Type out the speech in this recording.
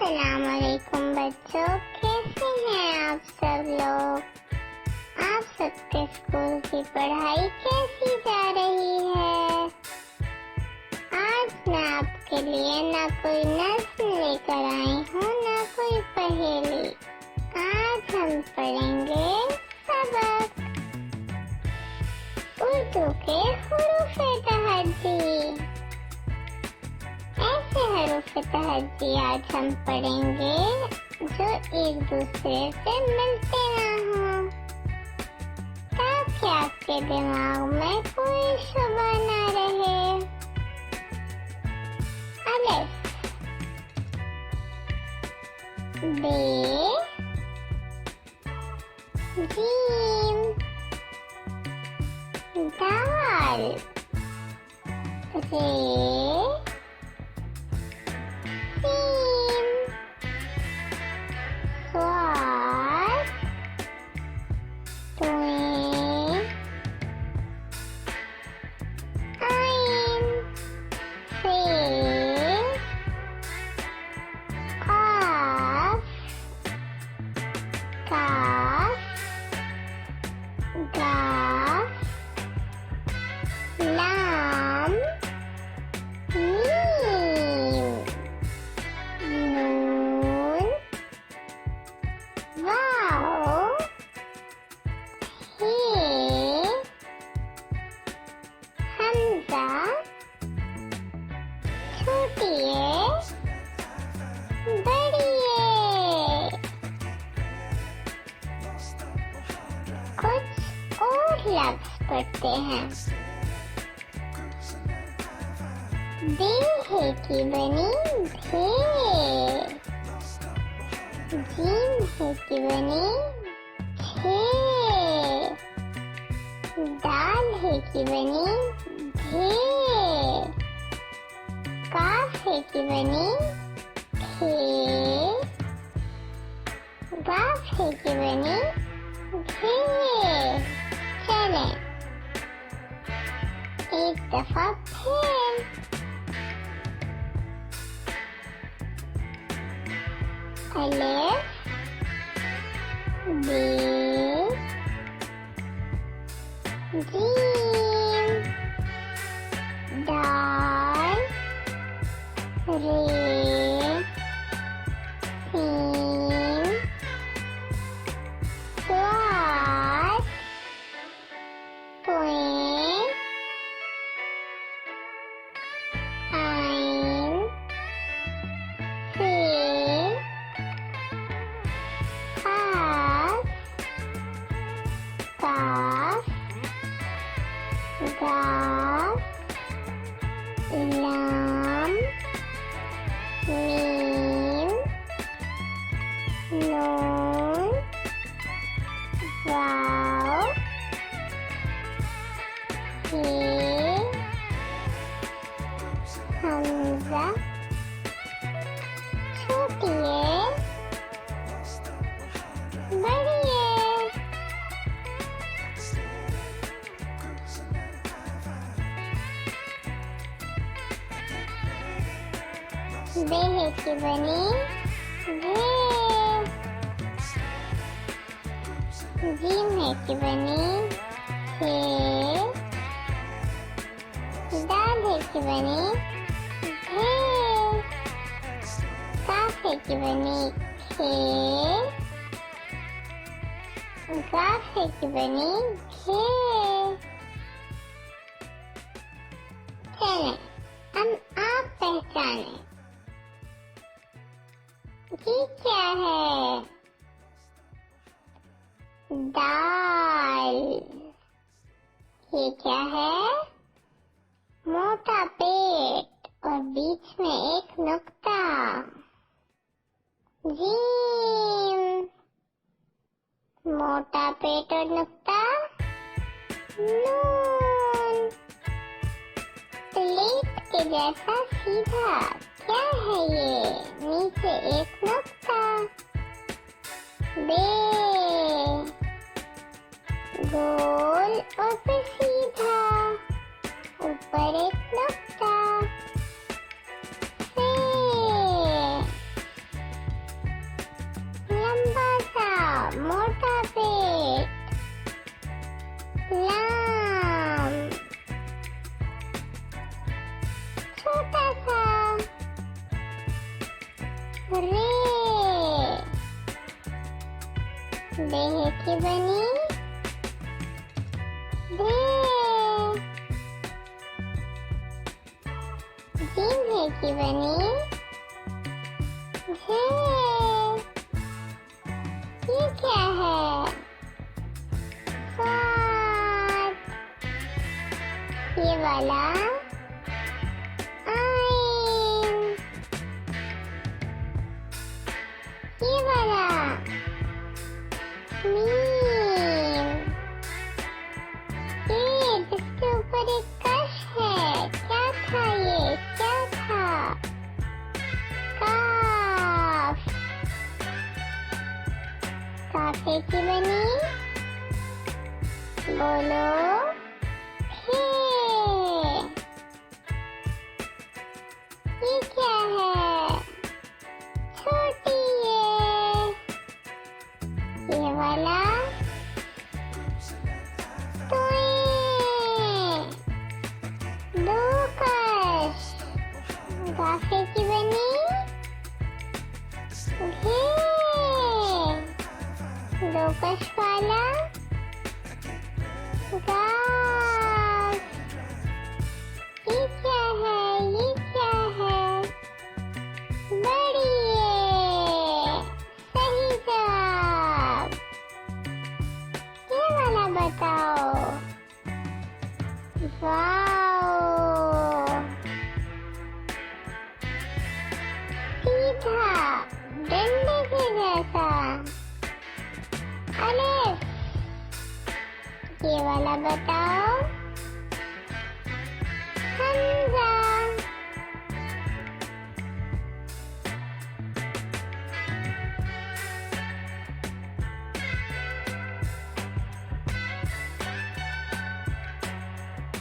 अस्सलाम वालेकुम बच्चों, कैसे हैं आप सब लोग। आप सबके स्कूल की पढ़ाई कैसी जा रही है। आज मैं आपके लिए ना कोई नज्म लेकर आई हूँ ना कोई पहेली। आज हम पढ़ेंगे सबक उर्दू के हुरूफ-ए-तहाजी। ऐसे हरूफ-ए-तहाजी आज हम पढ़ेंगे जो एक दूसरे से मिलते ना हों, ताकि आपके दिमाग में कोई शुबा ना रहे। अलिफ, बे, जीम, दाल, रे, स्वाद, तुएं, आइन, से, काफ, काफ, गाफ, लाम, मीम, नून, वाव, हे, हमजा, छोटी ए, बड़ी ए। कुछ और लफ्ज़ पढ़ते हैं। देहे की बनी धे, जीम है की बनी छे, दाल है की बनी धे, काफ है की बनी खे, गाफ है की बनी घे। चले एक दफा फिर। अलिफ, बे, जीम, दाल, रे, सीन, स्वाद, तुएं, आइन, से, काफ, गाफ, लाम, मीम, नून, वाव, हे, हमजा, छोटी ए, बड़ी ए। बेहे की बनी भे, जीम है की बनी हे, दाल है की बनी भे, काफ है की बनी खे, गाफ है की बनी घे। चलें अब आप पहचाने ये क्या है। दाल, ये क्या है। मोटा पेट और बीच में एक नुक्ता। जीम, मोटा पेट और नुक्ता। नून, प्लेट के जैसा सीधा। क्या है ये, नीचे एक नुक्ता। बे, गोल और फिर सीधा, ऊपर एक नुक्ता। से, रे, देह की बनी दे, जीभ की बनी झे, ये क्या है? स्वाद, ये वाला आइन, ये वाला मीम, ये जिसके ऊपर एक कश है, क्या था ये, क्या था? काफ, काफे की बनी बोलो फे, ये क्या है? छोटी ये वाला तोए, दो कश, गाफे की बनी घे, दो कश वाला गाफ, ये क्या है, ये क्या है? बड़ी सही जवाब, ये वाला बताओ। वाओ, सीधा डंडे के जैसा अलिफ, ये वाला बताओ।